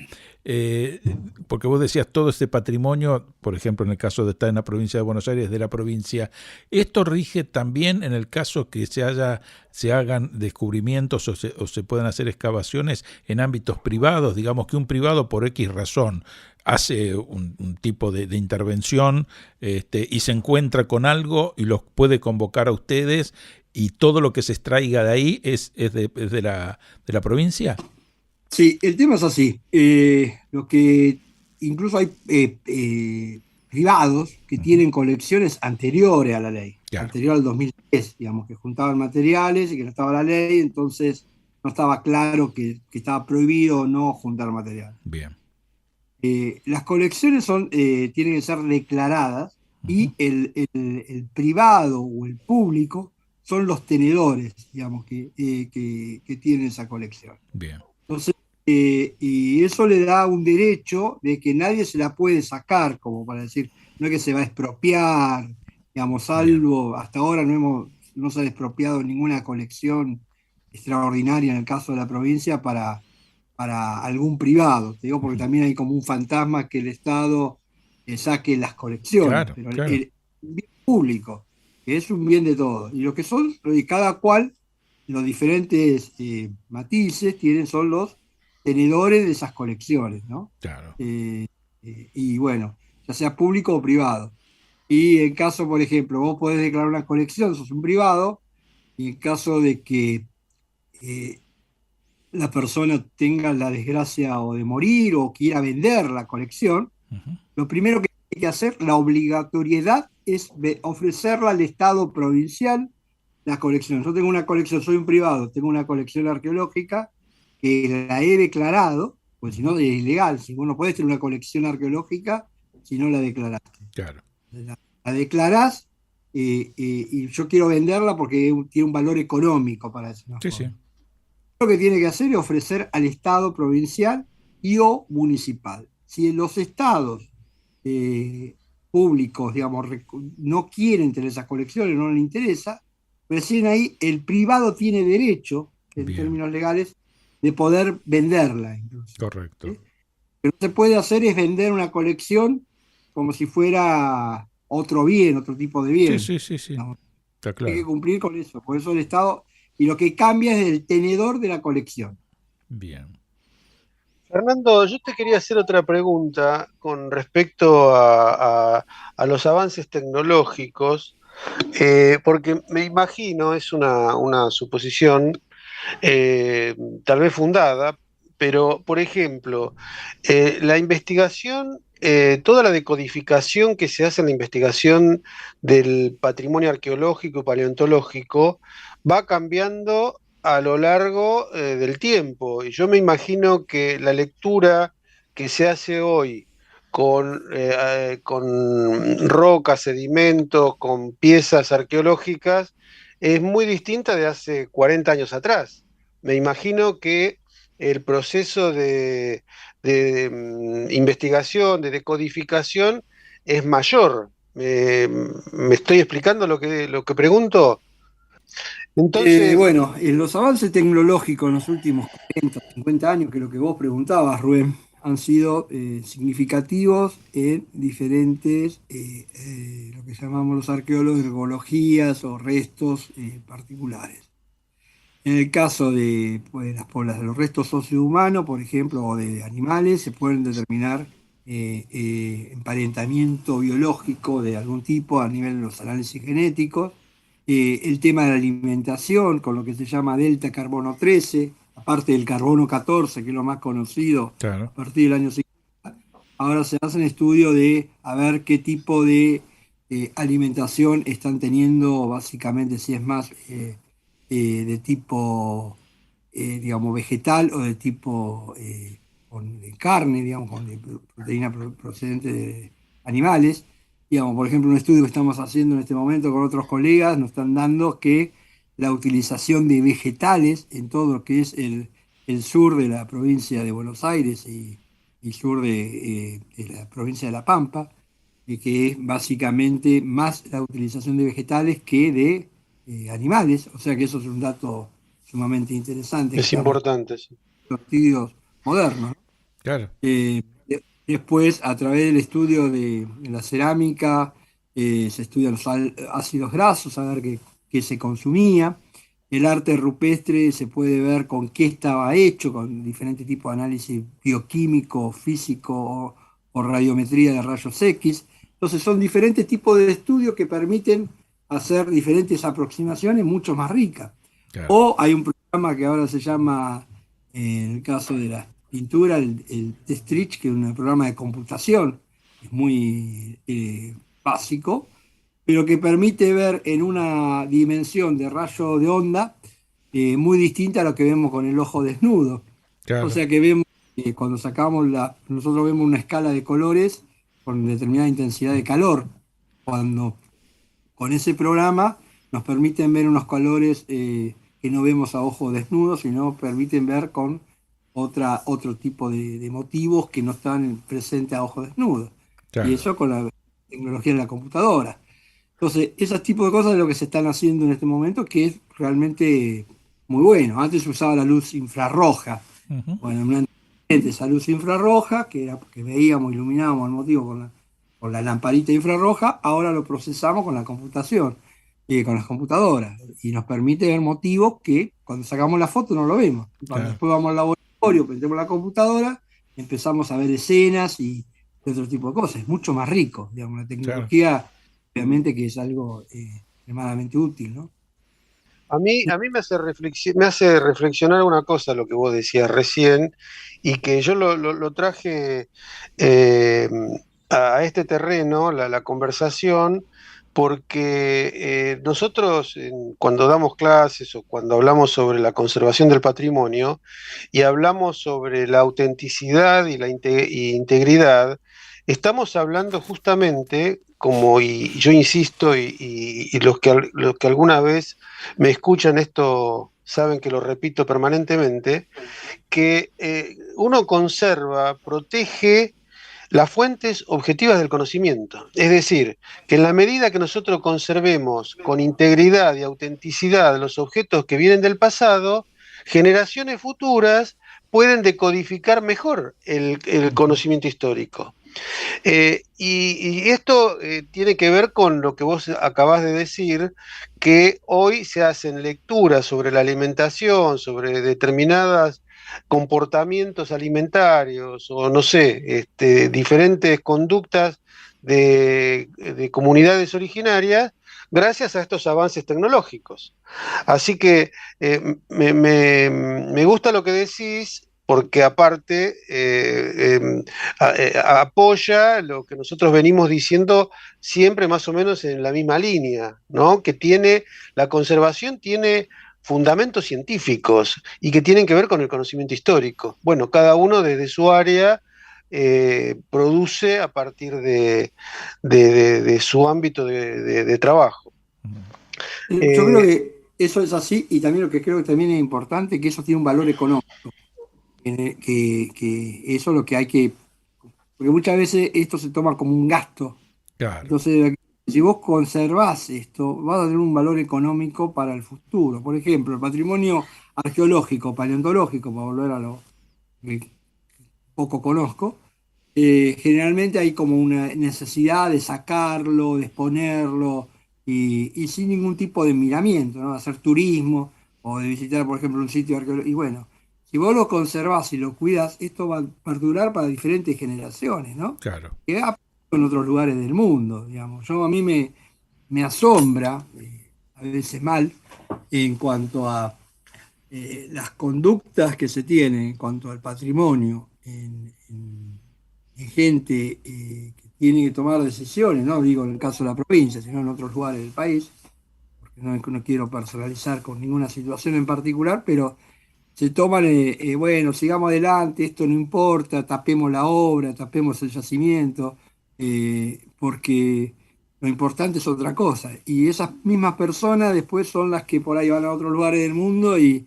A: Porque vos decías todo este patrimonio, por ejemplo, en el caso de estar en la provincia de Buenos Aires, de la provincia, ¿esto rige también en el caso que se hagan descubrimientos o se puedan hacer excavaciones en ámbitos privados? Digamos que un privado por X razón hace un tipo de intervención y se encuentra con algo y los puede convocar a ustedes, y todo lo que se extraiga de ahí es de la provincia.
D: Sí, el tema es así. Lo que incluso hay privados que tienen colecciones anteriores a la ley,
A: Claro.
D: anterior al 2010, digamos, que juntaban materiales y que no estaba la ley, entonces no estaba claro que estaba prohibido o no juntar material.
A: Bien.
D: Las colecciones tienen que ser declaradas, y el privado o el público son los tenedores, digamos, que tienen esa colección.
A: Bien.
D: Entonces, y eso le da un derecho de que nadie se la puede sacar, como para decir, no es que se va a expropiar, digamos, salvo hasta ahora no se ha expropiado ninguna colección extraordinaria en el caso de la provincia para algún privado, te digo, porque también hay como un fantasma que el Estado saque las colecciones,
A: Claro,
D: pero
A: claro.
D: el bien público, que es un bien de todos, y lo que son, y cada cual, los diferentes matices son los tenedores de esas colecciones, ¿no?
A: Claro.
D: Y bueno, ya sea público o privado. Y en caso, por ejemplo, vos podés declarar una colección, sos un privado, y en caso de que la persona tenga la desgracia o de morir o quiera vender la colección, lo primero que tiene que hacer, la obligatoriedad es ofrecerla al Estado provincial la colección. Yo tengo una colección, soy un privado, tengo una colección arqueológica que la he declarado, pues si no es ilegal, si vos no podés tener una colección arqueológica si no la declaraste.
A: Claro.
D: La declarás y yo quiero venderla porque tiene un valor económico para eso.
A: Sí, sí.
D: Lo que tiene que hacer es ofrecer al Estado provincial y o municipal. Si los estados públicos, digamos, no quieren tener esas colecciones, no les interesa, recién ahí el privado tiene derecho, en
A: Bien.
D: términos legales, de poder venderla. Incluso,
A: Correcto.
D: ¿sí? Lo que no se puede hacer es vender una colección como si fuera otro bien, otro tipo de bien.
A: Sí. Está claro.
D: Hay que cumplir con eso. Por eso el Estado, y lo que cambia es el tenedor de la colección.
A: Bien.
B: Fernando, yo te quería hacer otra pregunta con respecto a los avances tecnológicos, porque me imagino, es una suposición tal vez fundada, pero por ejemplo, la investigación, toda la decodificación que se hace en la investigación del patrimonio arqueológico y paleontológico va cambiando a lo largo del tiempo. Y yo me imagino que la lectura que se hace hoy con rocas, sedimentos, con piezas arqueológicas, es muy distinta de hace 40 años atrás. Me imagino que el proceso de investigación, de decodificación, es mayor. ¿Me estoy explicando lo que pregunto? Entonces,
D: Bueno, en los avances tecnológicos en los últimos 40, 50 años, que es lo que vos preguntabas, Rubén, han sido significativos en diferentes, lo que llamamos los arqueólogos, herbologías o restos particulares. En el caso de de los restos sociohumanos, por ejemplo, o de animales, se pueden determinar emparentamiento biológico de algún tipo a nivel de los análisis genéticos. El tema de la alimentación, con lo que se llama delta carbono 13, aparte del carbono 14, que es lo más conocido
A: Claro.
D: a partir del año 50. Ahora se hacen estudios de a ver qué tipo de alimentación están teniendo, básicamente, si es más de tipo, digamos, vegetal o de tipo de carne, digamos, con proteína procedente de animales. Digamos, por ejemplo, un estudio que estamos haciendo en este momento con otros colegas nos están dando que la utilización de vegetales en todo lo que es el sur de la provincia de Buenos Aires y sur de la provincia de La Pampa, que es básicamente más la utilización de vegetales que de animales, o sea que eso es un dato sumamente interesante que
B: es
D: estamos
B: importante, sí.
D: en los estudios modernos, ¿no?
A: Claro.
D: Después, a través del estudio de la cerámica, se estudian los ácidos grasos, a ver qué se consumía. El arte rupestre se puede ver con qué estaba hecho, con diferentes tipos de análisis bioquímico, físico o radiometría de rayos X. Entonces son diferentes tipos de estudios que permiten hacer diferentes aproximaciones mucho más ricas.
A: Claro.
D: O hay un programa que ahora se llama, en el caso de la pintura, el T-Stitch, que es un programa de computación, es muy básico, pero que permite ver en una dimensión de rayo de onda muy distinta a lo que vemos con el ojo desnudo.
A: Claro.
D: O sea que vemos, cuando sacamos nosotros vemos una escala de colores con determinada intensidad de calor. Cuando con ese programa nos permiten ver unos colores que no vemos a ojo desnudo, sino permiten ver con otro tipo de motivos que no están presentes a ojo desnudo.
A: Claro.
D: Y eso con la tecnología de la computadora. Entonces, ese tipo de cosas es lo que se están haciendo en este momento, que es realmente muy bueno. Antes se usaba la luz infrarroja.
A: Ujú.
D: Bueno, esa luz infrarroja, que era que veíamos, iluminábamos al motivo con la lamparita infrarroja, ahora lo procesamos con la computación, con las computadoras, y nos permite ver motivos que cuando sacamos la foto no lo vemos. Cuando
A: Claro.
D: después vamos al laboratorio, prendemos la computadora, empezamos a ver escenas y otro tipo de cosas. Es mucho más rico, digamos, la tecnología, obviamente que es algo extremadamente útil, ¿no?
B: A mí me hace reflexionar una cosa lo que vos decías recién, y que yo lo traje a este terreno, la conversación, porque nosotros cuando damos clases o cuando hablamos sobre la conservación del patrimonio y hablamos sobre la autenticidad y la integridad, estamos hablando justamente, como y yo insisto, y los que alguna vez me escuchan esto saben que lo repito permanentemente, que uno conserva, protege las fuentes objetivas del conocimiento. Es decir, que en la medida que nosotros conservemos con integridad y autenticidad los objetos que vienen del pasado, generaciones futuras pueden decodificar mejor el conocimiento histórico. Y esto tiene que ver con lo que vos acabás de decir, que hoy se hacen lecturas sobre la alimentación, sobre determinados comportamientos alimentarios o no sé, diferentes conductas de comunidades originarias gracias a estos avances tecnológicos. Así que me gusta lo que decís porque aparte apoya lo que nosotros venimos diciendo siempre más o menos en la misma línea, ¿no? Que tiene, la conservación tiene fundamentos científicos y que tienen que ver con el conocimiento histórico. Bueno, cada uno desde su área produce a partir de su ámbito de trabajo.
D: Yo creo que eso es así y también lo que creo que también es importante, que eso tiene un valor económico, que eso es lo que hay que, porque muchas veces esto se toma como un gasto.
A: Claro.
D: Entonces, si vos conservás esto, vas a tener un valor económico para el futuro. Por ejemplo, el patrimonio arqueológico, paleontológico, para volver a lo que poco conozco, generalmente hay como una necesidad de sacarlo, de exponerlo y sin ningún tipo de miramiento, ¿no? De hacer turismo o de visitar, por ejemplo, un sitio arqueológico. Y bueno, si vos lo conservás y lo cuidas, esto va a perdurar para diferentes generaciones, ¿no?
A: Claro.
D: Que ha pasado en otros lugares del mundo, digamos. A mí me asombra, a veces mal, en cuanto a las conductas que se tienen en cuanto al patrimonio en gente que tiene que tomar decisiones, no digo en el caso de la provincia, sino en otros lugares del país, porque no quiero personalizar con ninguna situación en particular, pero se toman, bueno, sigamos adelante, esto no importa, tapemos la obra, tapemos el yacimiento, porque lo importante es otra cosa. Y esas mismas personas después son las que por ahí van a otros lugares del mundo y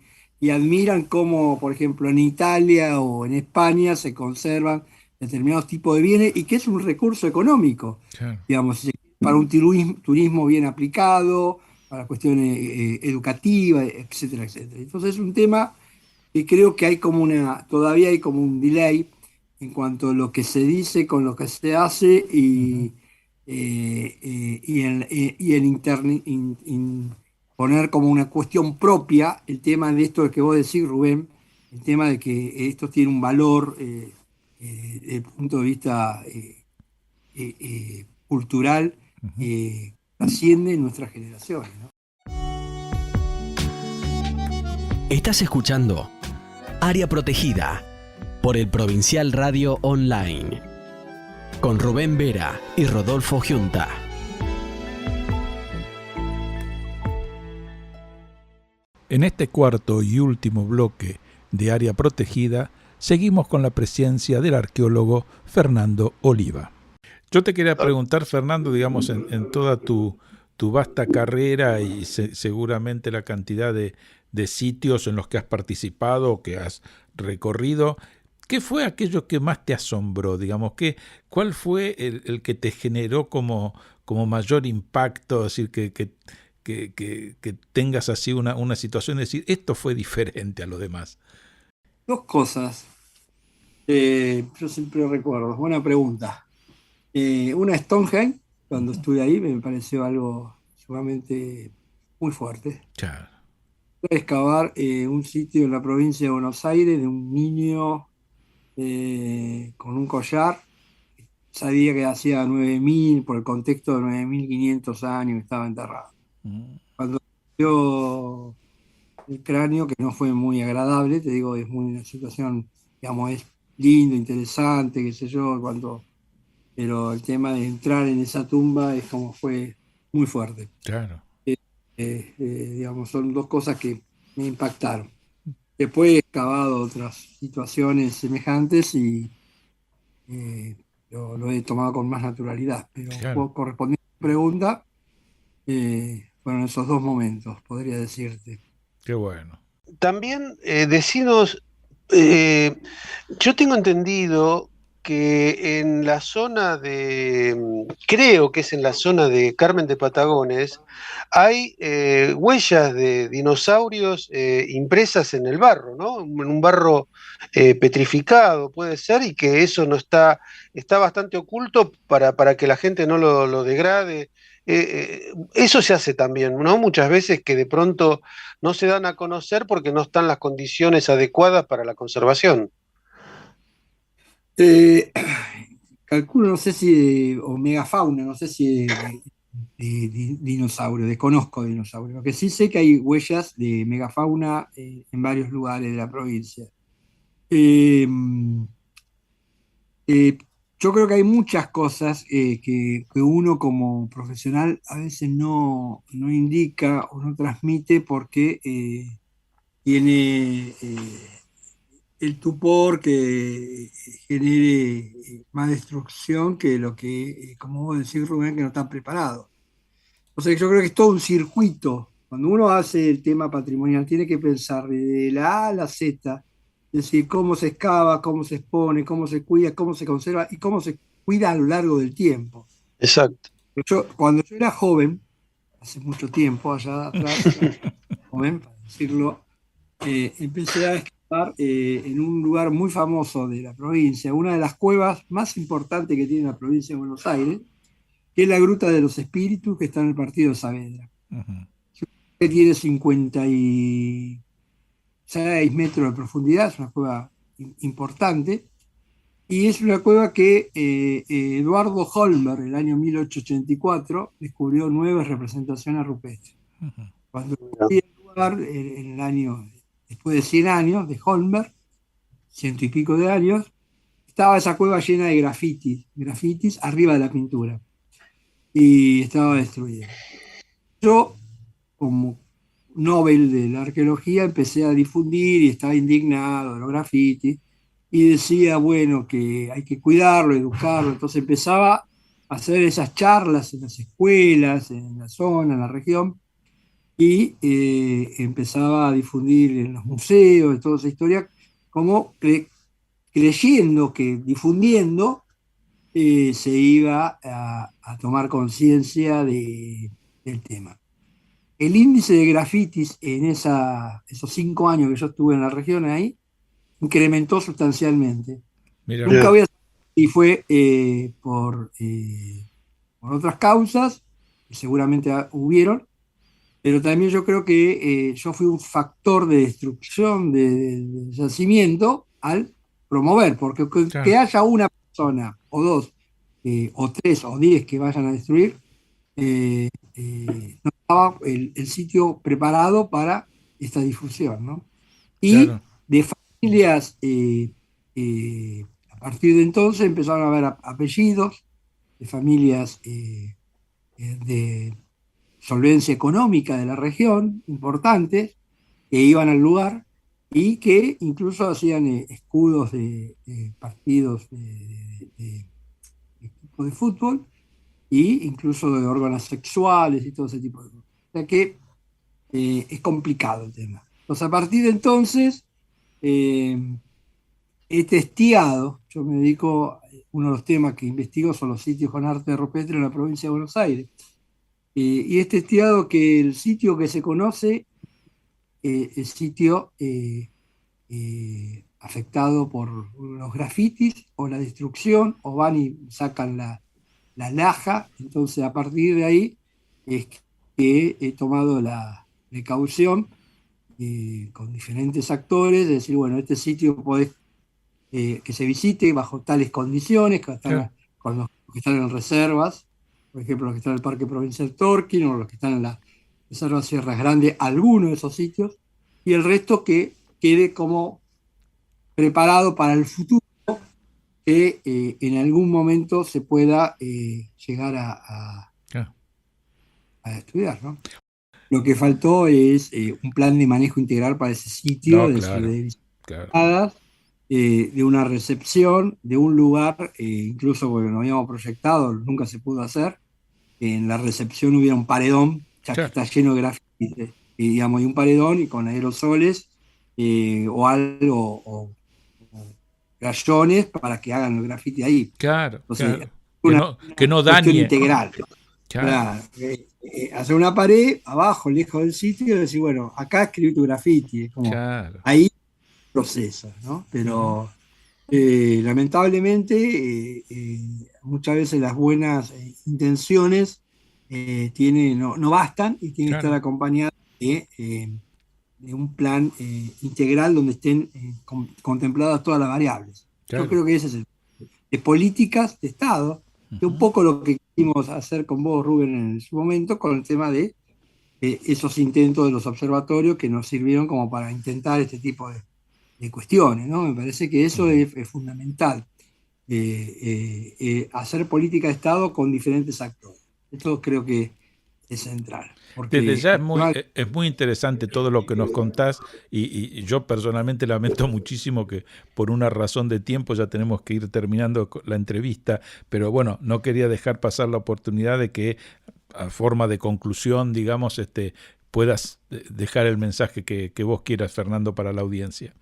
D: admiran cómo, por ejemplo, en Italia o en España se conservan determinados tipos de bienes y que es un recurso económico,
A: Claro.
D: digamos, para un turismo bien aplicado, para cuestiones educativas, etcétera, etcétera. Entonces es un tema y creo que hay como todavía hay como un delay en cuanto a lo que se dice con lo que se hace y el poner como una cuestión propia el tema de esto que vos decís, Rubén, el tema de que esto tiene un valor desde el punto de vista cultural, trasciende nuestras generaciones, ¿no?
C: Estás escuchando Área Protegida por el Provincial Radio Online con Rubén Vera y Rodolfo Giunta.
A: En este cuarto y último bloque de Área Protegida seguimos con la presencia del arqueólogo Fernando Oliva. Yo te quería preguntar, Fernando, digamos, en toda tu vasta carrera y seguramente la cantidad de sitios en los que has participado o que has recorrido, ¿qué fue aquello que más te asombró? Digamos, ¿cuál fue el que te generó como mayor impacto? Es decir, que tengas así una situación de decir, esto fue diferente a lo demás.
D: Dos cosas. Yo siempre recuerdo, buena pregunta. Una Stonehenge, cuando estuve ahí, me pareció algo sumamente muy fuerte.
A: Claro.
D: Excavar un sitio en la provincia de Buenos Aires de un niño con un collar. Sabía que hacía 9.000, por el contexto de 9.500 años estaba enterrado. Cuando vio el cráneo, que no fue muy agradable, te digo, es muy una situación, digamos, es lindo, interesante, qué sé yo, cuando pero el tema de entrar en esa tumba es como fue muy fuerte.
A: Claro.
D: Digamos, son dos cosas que me impactaron. Después he excavado otras situaciones semejantes y lo he tomado con más naturalidad, pero
A: Claro.
D: correspondiendo a tu pregunta, fueron esos dos momentos, podría decirte.
A: Qué bueno.
B: También decinos, eh, yo tengo entendido que en la zona de, creo que es en la zona de Carmen de Patagones, hay huellas de dinosaurios impresas en el barro, ¿no? En un barro petrificado, puede ser, y que eso no está, está bastante oculto para que la gente no lo degrade. Eso se hace también, ¿no? Muchas veces que de pronto no se dan a conocer porque no están las condiciones adecuadas para la conservación.
D: Eh, Calculo, no sé si o megafauna, no sé si dinosaurio, desconozco dinosaurio. Lo que sí sé que hay huellas de megafauna en varios lugares de la provincia. Eh, eh, yo creo que hay muchas cosas que uno como profesional a veces no indica o no transmite porque tiene el tupor que genere más destrucción que lo que, como vos decís, Rubén, que no están preparados. O sea, yo creo que es todo un circuito. Cuando uno hace el tema patrimonial, tiene que pensar de la A a la Z, es decir, cómo se excava, cómo se expone, cómo se cuida, cómo se conserva y cómo se cuida a lo largo del tiempo.
B: Exacto.
D: Cuando yo era joven, hace mucho tiempo, allá atrás, joven, para decirlo, empecé a excavar en un lugar muy famoso de la provincia, una de las cuevas más importantes que tiene la provincia de Buenos Aires, que es la Gruta de los Espíritus, que está en el partido de Saavedra,
A: Ujú.
D: que tiene 56 metros de profundidad, es una cueva importante, y es una cueva que Eduardo Holmer, en el año 1884, descubrió 9 representaciones rupestres. Cuando fui al lugar, en el año, después de 100 años de Holmer, ciento y pico de años, estaba esa cueva llena de grafitis arriba de la pintura, y estaba destruida. Yo, como Nobel de la arqueología, empecé a difundir y estaba indignado de los grafitis y decía, bueno, que hay que cuidarlo, educarlo. Entonces empezaba a hacer esas charlas en las escuelas, en la zona, en la región, y empezaba a difundir en los museos, toda esa historia, como creyendo que difundiendo se iba a tomar conciencia del tema. El índice de grafitis en esos 5 años que yo estuve en la región ahí incrementó sustancialmente.
A: Mira
D: Nunca
A: vos.
B: Bien.
D: voy a saber si fue por otras causas, que seguramente hubieron, pero también yo creo que yo fui un factor de destrucción del yacimiento al promover, porque que
A: Claro.
D: haya una persona o dos, o 3 o 10 que vayan a destruir, no estaba el sitio preparado para esta difusión, ¿no? Y
A: Claro.
D: de familias, a partir de entonces empezaron a haber apellidos de familias de solvencia económica de la región, importantes, que iban al lugar y que incluso hacían escudos de partidos de equipos de fútbol e incluso de órganos sexuales y todo ese tipo de cosas. O sea que es complicado el tema. Entonces, a partir de entonces, eh, he testeado, yo me dedico, uno de los temas que investigo son los sitios con arte rupestre en la provincia de Buenos Aires. Y he testeado que el sitio que se conoce, el sitio afectado por los grafitis o la destrucción, o van y sacan la laja. Entonces, a partir de ahí es que he tomado la precaución con diferentes actores de decir, bueno, este sitio podés que se visite bajo tales condiciones,
A: Claro.
D: con los que están en reservas, por ejemplo, los que están en el Parque Provincial Torquín o los que están en la Reserva Sierras Grandes, algunos de esos sitios, y el resto que quede como preparado para el futuro que en algún momento se pueda llegar a estudiar, ¿no? Lo que faltó es un plan de manejo integral para ese sitio,
A: No,
D: de
A: claro,
D: visitadas, de una recepción, de un lugar, incluso porque lo habíamos proyectado, nunca se pudo hacer, que en la recepción hubiera un paredón, ya que
A: claro.
D: está lleno de grafitis, y, digamos, y un paredón y con aerosoles o algo, o crayones para que hagan el grafiti ahí.
A: Claro,
D: Entonces,
A: claro.
D: una
A: Que no
D: cuestión
A: dañe.
D: integral.
A: Claro.
D: Claro, hacer una pared abajo, lejos del sitio, y decir, bueno, acá escribí tu graffiti, es como
A: Claro.
D: ahí procesa, ¿no? Pero lamentablemente muchas veces las buenas intenciones no bastan y tienen que estar acompañadas de un plan integral donde estén contempladas todas las variables.
A: Claro.
D: Yo creo que ese es de políticas de Estado, que un poco lo que quisimos hacer con vos, Rubén, en su momento, con el tema de esos intentos de los observatorios que nos sirvieron como para intentar este tipo de cuestiones, ¿no? Me parece que eso es fundamental, hacer política de Estado con diferentes actores. Esto creo que es central.
A: Desde ya
D: Porque
A: es muy interesante todo lo que nos contás y yo personalmente lamento muchísimo que por una razón de tiempo ya tenemos que ir terminando la entrevista, pero bueno, no quería dejar pasar la oportunidad de que a forma de conclusión, digamos, puedas dejar el mensaje que vos quieras, Fernando, para la audiencia.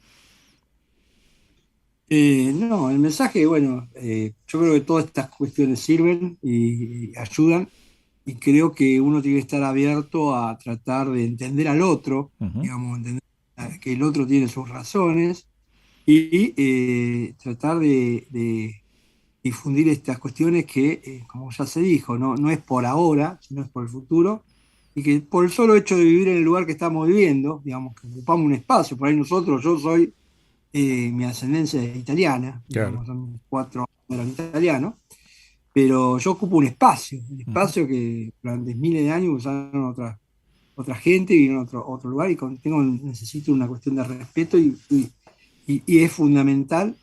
D: No, el mensaje, bueno, yo creo que todas estas cuestiones sirven y ayudan, y creo que uno tiene que estar abierto a tratar de entender al otro, digamos, entender que el otro tiene sus razones y tratar de difundir estas cuestiones que, como ya se dijo, no es por ahora, sino es por el futuro, y que por el solo hecho de vivir en el lugar que estamos viviendo, digamos, que ocupamos un espacio, por ahí nosotros, yo soy, mi ascendencia es italiana, digamos, son 4 eran italianos, pero yo ocupo un espacio que durante miles de años usaron otra gente, vivieron en otro lugar, y necesito una cuestión de respeto y es fundamental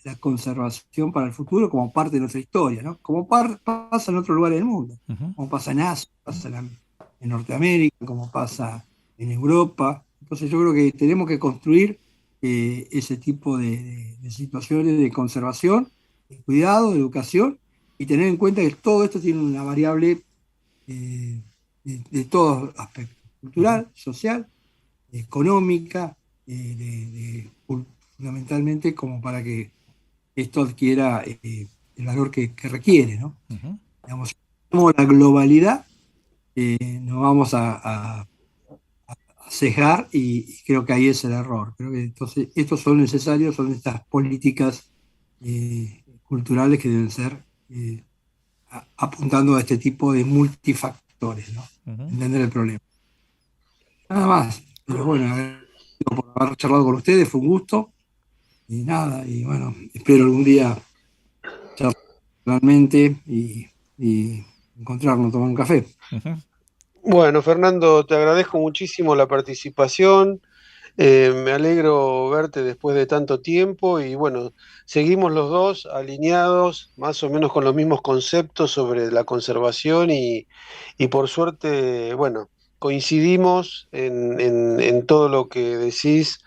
D: la conservación para el futuro como parte de nuestra historia, ¿no? Como pasa en otros lugares del mundo, como pasa en Asia, pasa en Norteamérica, como pasa en Europa. Entonces yo creo que tenemos que construir ese tipo de situaciones de conservación, de cuidado, de educación, y tener en cuenta que todo esto tiene una variable de todos aspectos: cultural, social, económica, fundamentalmente como para que esto adquiera el valor que requiere, ¿no? Digamos, si tenemos la globalidad, nos vamos a cejar, y creo que ahí es el error. Creo que entonces estos son necesarios, son estas políticas culturales que deben ser apuntando a este tipo de multifactores, ¿no? Entender el problema. Nada más. Pero bueno, por haber charlado con ustedes, fue un gusto. Y nada, y bueno, espero algún día charlar realmente y encontrarnos, tomar un café.
B: Bueno, Fernando, te agradezco muchísimo la participación. Me alegro verte después de tanto tiempo y bueno, seguimos los dos alineados más o menos con los mismos conceptos sobre la conservación y por suerte, bueno, coincidimos en todo lo que decís.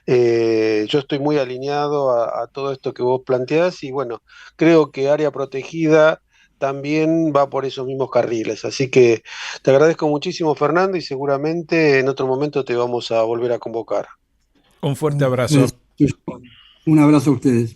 B: Yo estoy muy alineado a todo esto que vos planteás y bueno, creo que área protegida también va por esos mismos carriles. Así que te agradezco muchísimo, Fernando, y seguramente en otro momento te vamos a volver a convocar.
A: Un fuerte abrazo.
D: Un abrazo a ustedes.